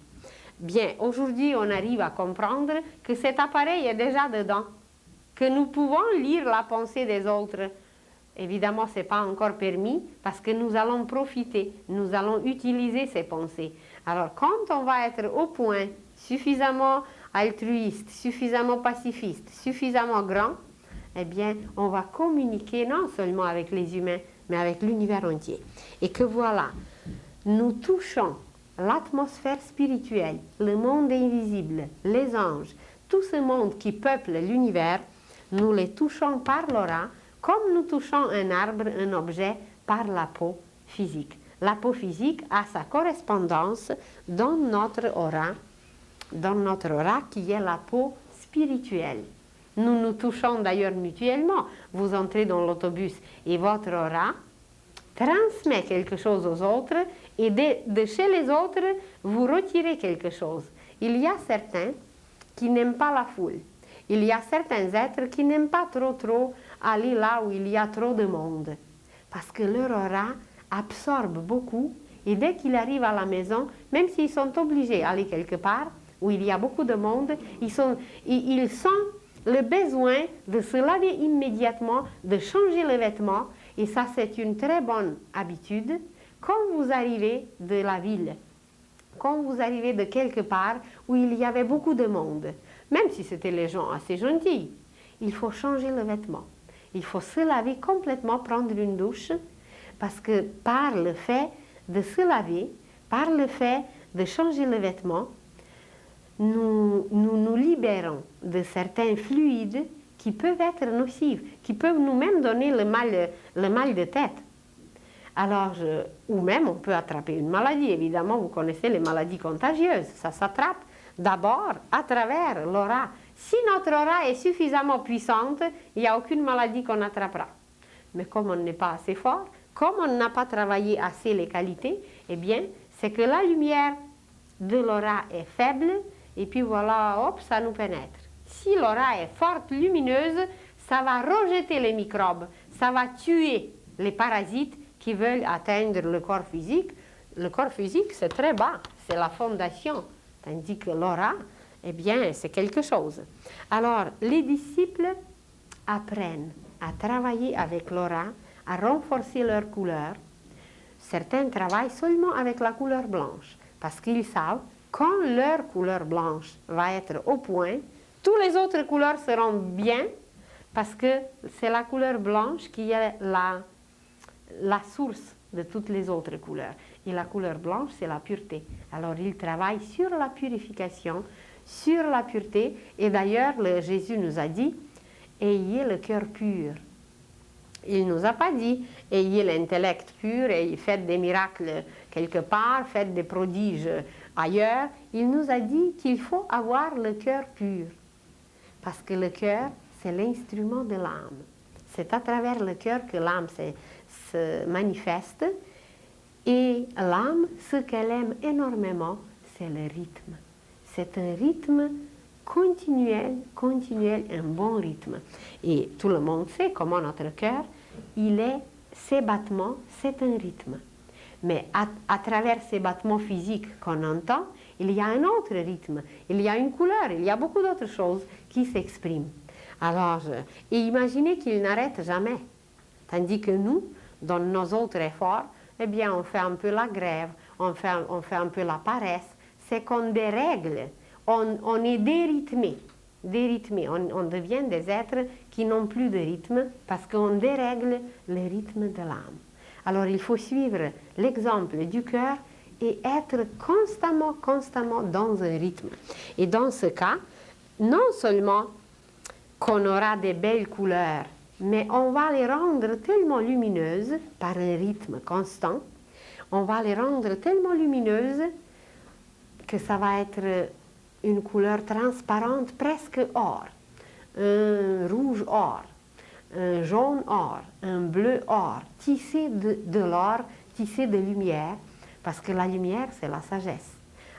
[SPEAKER 1] Bien, aujourd'hui, on arrive à comprendre que cet appareil est déjà dedans, que nous pouvons lire la pensée des autres. Évidemment, ce n'est pas encore permis parce que nous allons profiter, nous allons utiliser ces pensées. Alors, quand on va être au point suffisamment altruiste, suffisamment pacifiste, suffisamment grand, eh bien, on va communiquer non seulement avec les humains, mais avec l'univers entier. Et que voilà, nous touchons l'atmosphère spirituelle, le monde invisible, les anges, tout ce monde qui peuple l'univers, nous les touchons par l'aura, comme nous touchons un arbre, un objet, par la peau physique. La peau physique a sa correspondance dans notre aura qui est la peau spirituelle. Nous nous touchons d'ailleurs mutuellement. Vous entrez dans l'autobus et votre aura transmet quelque chose aux autres et de chez les autres, vous retirez quelque chose. Il y a certains qui n'aiment pas la foule. Il y a certains êtres qui n'aiment pas trop aller là où il y a trop de monde. Parce que leur aura absorbe beaucoup et dès qu'ils arrivent à la maison, même s'ils sont obligés d'aller quelque part où il y a beaucoup de monde, ils sentent le besoin de se laver immédiatement, de changer le vêtement. Et ça, c'est une très bonne habitude quand vous arrivez de la ville, quand vous arrivez de quelque part où il y avait beaucoup de monde. Même si c'était les gens assez gentils, il faut changer le vêtement. Il faut se laver complètement, prendre une douche, parce que par le fait de se laver, par le fait de changer le vêtement, nous libérons de certains fluides qui peuvent être nocives, qui peuvent nous-mêmes donner le mal de tête. Alors, ou même on peut attraper une maladie. Évidemment, vous connaissez les maladies contagieuses. Ça s'attrape d'abord à travers l'aura. Si notre aura est suffisamment puissante, il n'y a aucune maladie qu'on attrapera. Mais comme on n'est pas assez fort, comme on n'a pas travaillé assez les qualités, eh bien, c'est que la lumière de l'aura est faible, et puis voilà, hop, ça nous pénètre. Si l'aura est forte, lumineuse, ça va rejeter les microbes, ça va tuer les parasites qui veulent atteindre le corps physique. Le corps physique, c'est très bas, c'est la fondation, tandis que l'aura, eh bien, c'est quelque chose. Alors, les disciples apprennent à travailler avec l'aura, à renforcer leur couleur. Certains travaillent seulement avec la couleur blanche, parce qu'ils savent quand leur couleur blanche va être au point, toutes les autres couleurs seront bien, parce que c'est la couleur blanche qui est la source de toutes les autres couleurs. Et la couleur blanche, c'est la pureté. Alors, ils travaillent sur la purification, sur la pureté. Et d'ailleurs, Jésus nous a dit, ayez le cœur pur. Il ne nous a pas dit, ayez l'intellect pur et faites des miracles quelque part, faites des prodiges ailleurs. Il nous a dit qu'il faut avoir le cœur pur. Parce que le cœur, c'est l'instrument de l'âme. C'est à travers le cœur que l'âme se manifeste. Et l'âme, ce qu'elle aime énormément, c'est le rythme. C'est un rythme continuel, un bon rythme. Et tout le monde sait comment notre cœur, ses battements, c'est un rythme. Mais à travers ces battements physiques qu'on entend, il y a un autre rythme, il y a une couleur, il y a beaucoup d'autres choses qui s'expriment. Alors, et imaginez qu'il n'arrête jamais. Tandis que nous, dans nos autres efforts, eh bien, on fait un peu la grève, on fait un peu la paresse. C'est qu'on dérègle, on est dérythmé. On devient des êtres qui n'ont plus de rythme parce qu'on dérègle le rythme de l'âme. Alors, il faut suivre l'exemple du cœur et être constamment dans un rythme. Et dans ce cas, non seulement qu'on aura des belles couleurs, mais on va les rendre tellement lumineuses par un rythme constant, on va les rendre tellement lumineuses que ça va être une couleur transparente, presque or, un rouge or, un jaune or, un bleu or, tissé de l'or, tissé de lumière, parce que la lumière, c'est la sagesse.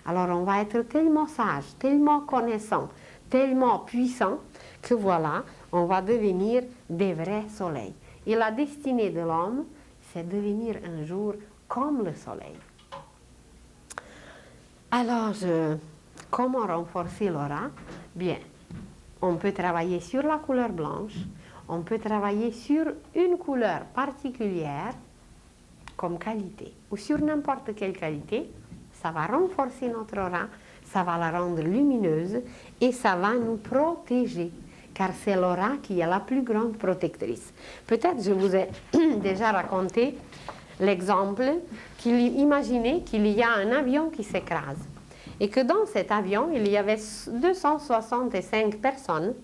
[SPEAKER 1] Alors on va être tellement sage, tellement connaissant, tellement puissant, que voilà, on va devenir des vrais soleils. Et la destinée de l'homme, c'est devenir un jour comme le soleil. Alors, comment renforcer l'aura? Bien, on peut travailler sur la couleur blanche, on peut travailler sur une couleur particulière comme qualité, ou sur n'importe quelle qualité. Ça va renforcer notre aura, ça va la rendre lumineuse et ça va nous protéger, car c'est l'aura qui est la plus grande protectrice. Peut-être je vous ai déjà raconté l'exemple imaginez qu'il y a un avion qui s'écrase et que dans cet avion, il y avait 265 personnes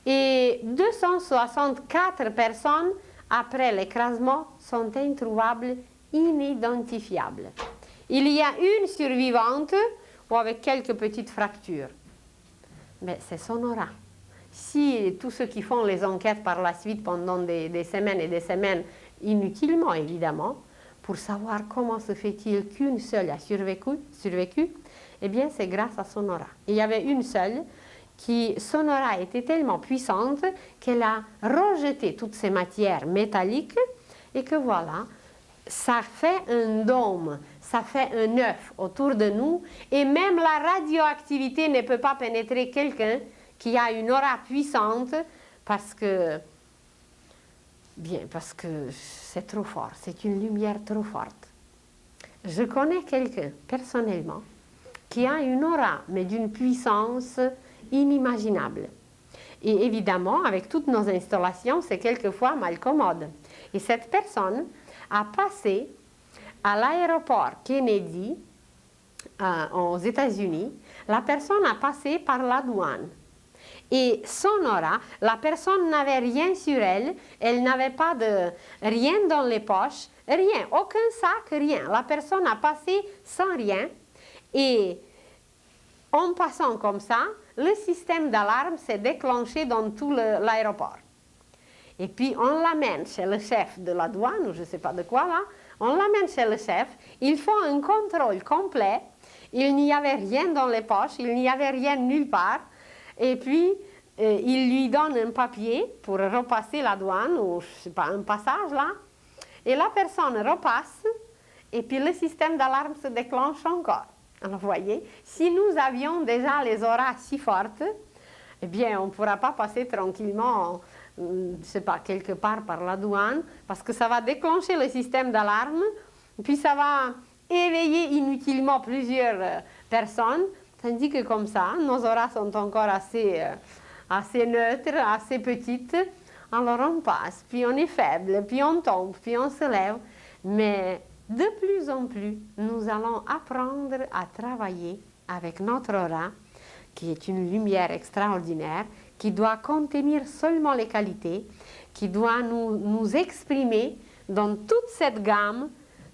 [SPEAKER 1] et 264 personnes, après l'écrasement, sont introuvables, inidentifiables. Il y a une survivante ou avec quelques petites fractures. Mais c'est son aura. Si tous ceux qui font les enquêtes par la suite pendant des semaines et des semaines, inutilement évidemment, pour savoir comment se fait-il qu'une seule a survécu, eh bien c'est grâce à son aura. Il y avait une seule son aura était tellement puissante qu'elle a rejeté toutes ces matières métalliques et que voilà, ça fait un dôme, ça fait un œuf autour de nous et même la radioactivité ne peut pas pénétrer quelqu'un qui a une aura puissante parce que c'est trop fort, c'est une lumière trop forte. Je connais quelqu'un personnellement qui a une aura, mais d'une puissance inimaginable. Et évidemment, avec toutes nos installations, c'est quelquefois mal commode. Et cette personne a passé à l'aéroport Kennedy aux États-Unis, la personne a passé par la douane. Et son aura, la personne n'avait rien sur elle, elle n'avait pas de rien dans les poches, rien, aucun sac, rien. La personne a passé sans rien et en passant comme ça, le système d'alarme s'est déclenché dans tout l'aéroport. Et puis on l'amène chez le chef de la douane, ou je ne sais pas de quoi là, on l'amène chez le chef, ils font un contrôle complet, il n'y avait rien dans les poches, il n'y avait rien nulle part, et puis il lui donne un papier pour repasser la douane, ou je ne sais pas, un passage là, et la personne repasse, et puis le système d'alarme se déclenche encore. Alors vous voyez, si nous avions déjà les auras si fortes, eh bien on ne pourra pas passer tranquillement, je ne sais pas, quelque part par la douane, parce que ça va déclencher le système d'alarme, puis ça va éveiller inutilement plusieurs personnes, tandis que comme ça, nos auras sont encore assez neutres, assez petites, alors on passe, puis on est faible, puis on tombe, puis on se lève, mais de plus en plus, nous allons apprendre à travailler avec notre aura, qui est une lumière extraordinaire, qui doit contenir seulement les qualités, qui doit nous exprimer dans toute cette gamme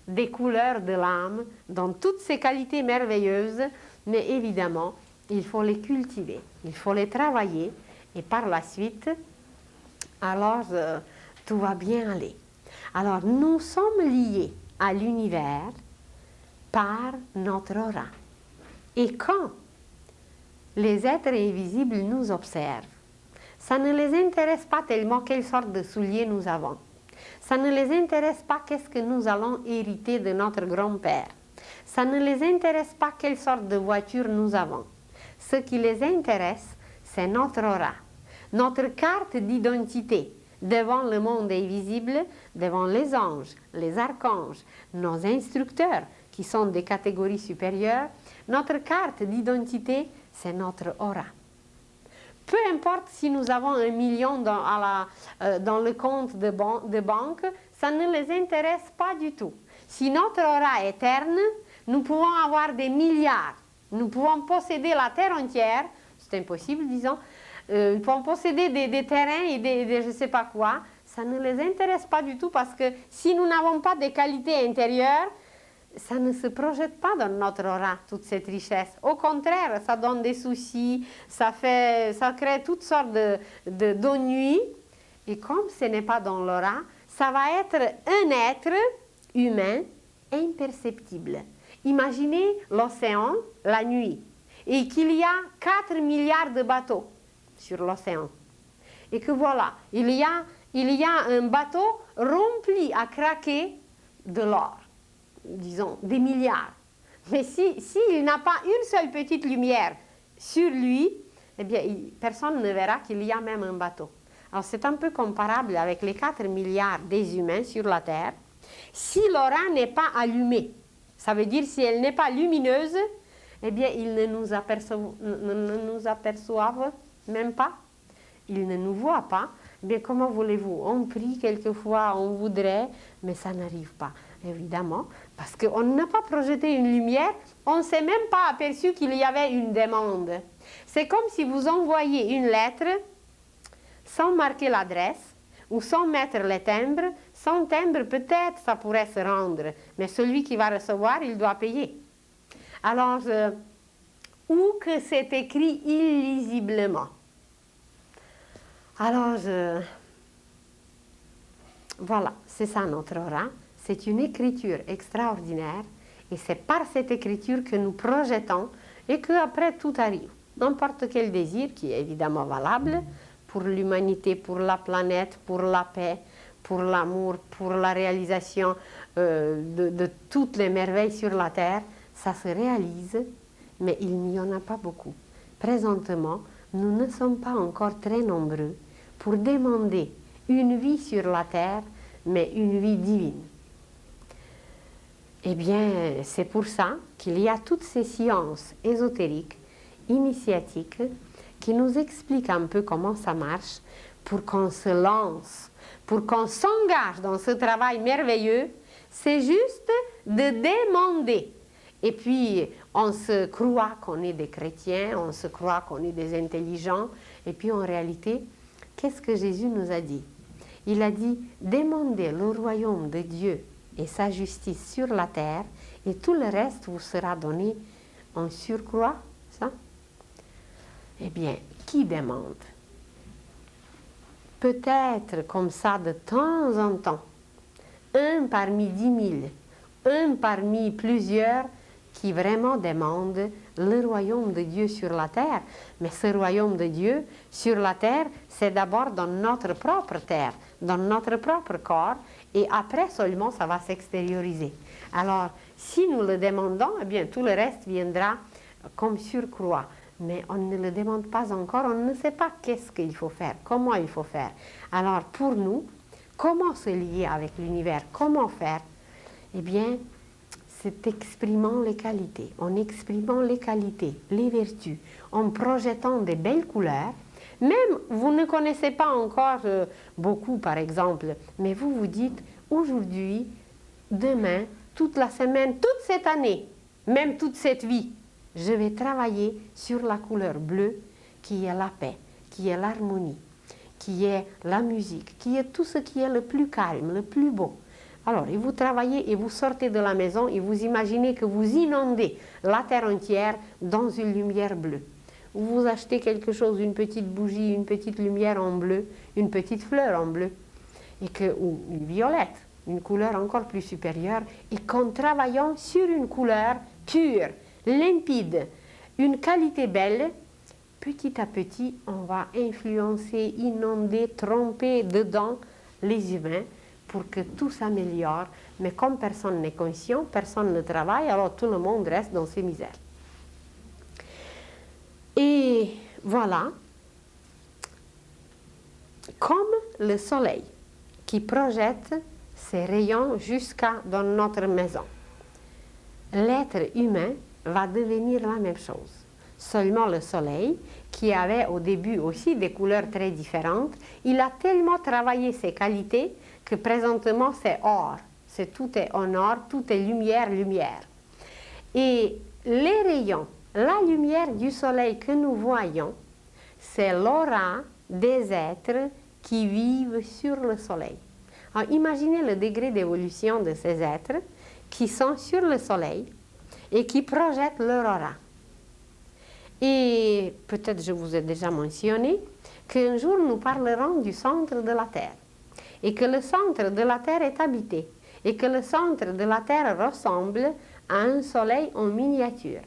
[SPEAKER 1] des couleurs de l'âme, dans toutes ces qualités merveilleuses, mais évidemment, il faut les cultiver, il faut les travailler, et par la suite, alors tout va bien aller. Alors, nous sommes liés à l'univers par notre aura. Et quand les êtres invisibles nous observent, ça ne les intéresse pas tellement quelle sorte de souliers nous avons. Ça ne les intéresse pas qu'est-ce que nous allons hériter de notre grand-père. Ça ne les intéresse pas quelle sorte de voiture nous avons. Ce qui les intéresse, c'est notre aura, notre carte d'identité devant le monde invisible, devant les anges, les archanges, nos instructeurs qui sont des catégories supérieures. Notre carte d'identité, c'est notre aura. Peu importe si nous avons 1 million dans le compte de banque, ça ne les intéresse pas du tout. Si notre aura est terne, nous pouvons avoir des milliards. Nous pouvons posséder la terre entière, c'est impossible, disons. Nous pouvons posséder des terrains et des je ne sais pas quoi. Ça ne les intéresse pas du tout parce que si nous n'avons pas de qualités intérieures, ça ne se projette pas dans notre aura, toute cette richesse. Au contraire, ça donne des soucis, ça crée toutes sortes d'ennuis. Et comme ce n'est pas dans l'aura, ça va être un être humain imperceptible. Imaginez l'océan la nuit et qu'il y a 4 milliards de bateaux sur l'océan. Et que voilà, il y a un bateau rempli à craquer de l'or. Disons, des milliards. Mais s'il n'a pas une seule petite lumière sur lui, eh bien, personne ne verra qu'il y a même un bateau. Alors, c'est un peu comparable avec les 4 milliards des humains sur la Terre. Si l'aura n'est pas allumée, ça veut dire si elle n'est pas lumineuse, eh bien, ils ne nous aperçoivent même pas. Ils ne nous voient pas. Eh bien, comment voulez-vous? On prie quelquefois, on voudrait, mais ça n'arrive pas. Évidemment, parce qu'on n'a pas projeté une lumière, on ne s'est même pas aperçu qu'il y avait une demande. C'est comme si vous envoyiez une lettre sans marquer l'adresse ou sans mettre les timbres. Sans timbre, peut-être ça pourrait se rendre, mais celui qui va recevoir, il doit payer. Alors, ou que c'est écrit illisiblement. Alors, voilà, c'est ça notre aura. C'est une écriture extraordinaire et c'est par cette écriture que nous projetons et qu'après tout arrive. N'importe quel désir qui est évidemment valable pour l'humanité, pour la planète, pour la paix, pour l'amour, pour la réalisation de toutes les merveilles sur la terre, ça se réalise, mais il n'y en a pas beaucoup. Présentement, nous ne sommes pas encore très nombreux pour demander une vie sur la terre, mais une vie divine. Eh bien, c'est pour ça qu'il y a toutes ces sciences ésotériques, initiatiques, qui nous expliquent un peu comment ça marche pour qu'on se lance, pour qu'on s'engage dans ce travail merveilleux. C'est juste de demander. Et puis, on se croit qu'on est des chrétiens, on se croit qu'on est des intelligents. Et puis, en réalité, qu'est-ce que Jésus nous a dit? Il a dit, demandez le royaume de Dieu et sa justice sur la terre, et tout le reste vous sera donné en surcroît, ça? Eh bien, qui demande? Peut-être comme ça de temps en temps, un parmi 10 000, un parmi plusieurs qui vraiment demandent le royaume de Dieu sur la terre. Mais ce royaume de Dieu sur la terre, c'est d'abord dans notre propre terre, dans notre propre corps, et après seulement ça va s'extérioriser. Alors, si nous le demandons, eh bien tout le reste viendra comme surcroît. Mais on ne le demande pas encore, on ne sait pas qu'est-ce qu'il faut faire, comment il faut faire. Alors pour nous, comment se lier avec l'univers, comment faire? Eh bien, c'est exprimant les qualités, en exprimant les qualités, les vertus, en projetant des belles couleurs. Même vous ne connaissez pas encore beaucoup par exemple, mais vous vous dites aujourd'hui, demain, toute la semaine, toute cette année, même toute cette vie, je vais travailler sur la couleur bleue qui est la paix, qui est l'harmonie, qui est la musique, qui est tout ce qui est le plus calme, le plus beau. Alors, et vous travaillez et vous sortez de la maison et vous imaginez que vous inondez la terre entière dans une lumière bleue. Vous achetez quelque chose, une petite bougie, une petite lumière en bleu, une petite fleur en bleu, ou une violette, une couleur encore plus supérieure, et qu'en travaillant sur une couleur pure, limpide, une qualité belle, petit à petit, on va influencer, inonder, tromper dedans les humains pour que tout s'améliore. Mais comme personne n'est conscient, personne ne travaille, alors tout le monde reste dans ses misères. Et voilà, comme le soleil qui projette ses rayons jusqu'à dans notre maison, l'être humain va devenir la même chose. Seulement le soleil, qui avait au début aussi des couleurs très différentes, il a tellement travaillé ses qualités que présentement c'est or. Tout est en or, tout est lumière, lumière. Et les rayons, la lumière du soleil que nous voyons, c'est l'aura des êtres qui vivent sur le soleil. Alors imaginez le degré d'évolution de ces êtres qui sont sur le soleil et qui projettent leur aura. Et peut-être je vous ai déjà mentionné qu'un jour nous parlerons du centre de la Terre et que le centre de la Terre est habité et que le centre de la Terre ressemble à un soleil en miniature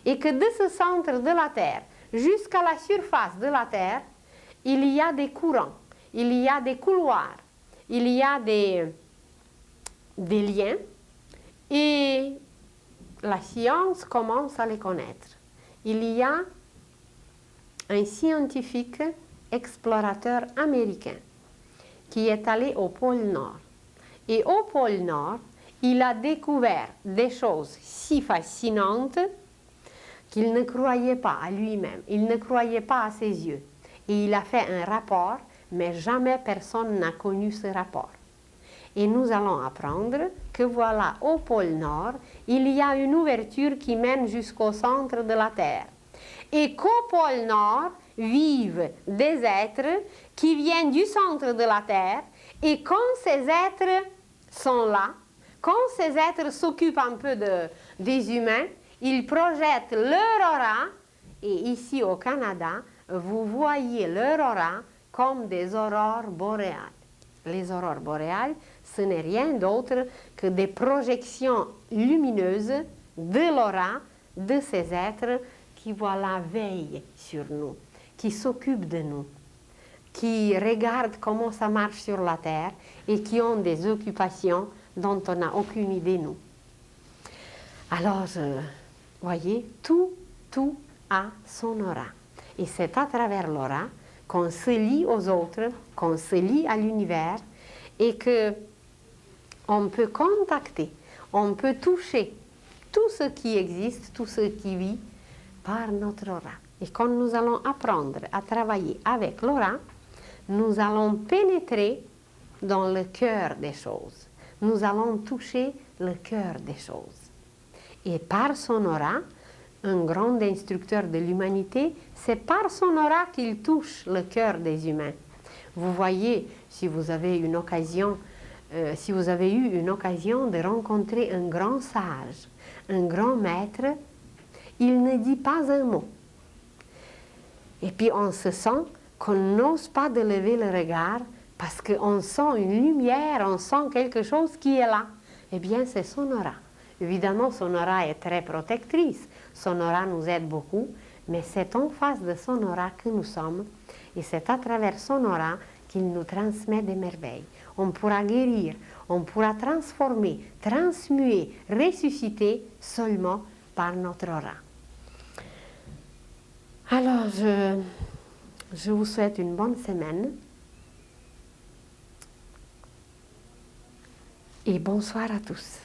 [SPEAKER 1] et que de ce centre de la Terre jusqu'à la surface de la Terre, il y a des courants, il y a des couloirs, il y a des liens et la science commence à les connaître. Il y a un scientifique explorateur américain qui est allé au pôle Nord. Et au pôle Nord, il a découvert des choses si fascinantes qu'il ne croyait pas à lui-même, il ne croyait pas à ses yeux. Et il a fait un rapport, mais jamais personne n'a connu ce rapport. Et nous allons apprendre que voilà, au pôle Nord, il y a une ouverture qui mène jusqu'au centre de la Terre. Et qu'au pôle Nord vivent des êtres qui viennent du centre de la Terre. Et quand ces êtres sont là, quand ces êtres s'occupent un peu des humains, ils projettent leur aura. Et ici au Canada, vous voyez leur aura comme des aurores boréales. Les aurores boréales, ce n'est rien d'autre que des projections lumineuses de l'aura de ces êtres qui, voilà, veillent sur nous, qui s'occupent de nous, qui regardent comment ça marche sur la Terre et qui ont des occupations dont on n'a aucune idée, nous. Alors, voyez, tout a son aura. Et c'est à travers l'aura qu'on se lie aux autres, qu'on se lie à l'univers et qu'on peut contacter, on peut toucher tout ce qui existe, tout ce qui vit par notre aura. Et quand nous allons apprendre à travailler avec l'aura, nous allons pénétrer dans le cœur des choses. Nous allons toucher le cœur des choses. Et par son aura, un grand instructeur de l'humanité, c'est par son aura qu'il touche le cœur des humains. Vous voyez, si vous avez eu une occasion de rencontrer un grand sage, un grand maître, il ne dit pas un mot. Et puis on se sent qu'on n'ose pas de lever le regard parce qu'on sent une lumière, on sent quelque chose qui est là. Eh bien, c'est son aura. Évidemment, son aura est très protectrice, son aura nous aide beaucoup, mais c'est en face de son aura que nous sommes, et c'est à travers son aura qu'il nous transmet des merveilles. On pourra guérir, on pourra transformer, transmuer, ressusciter seulement par notre aura. Alors, je vous souhaite une bonne semaine et bonsoir à tous.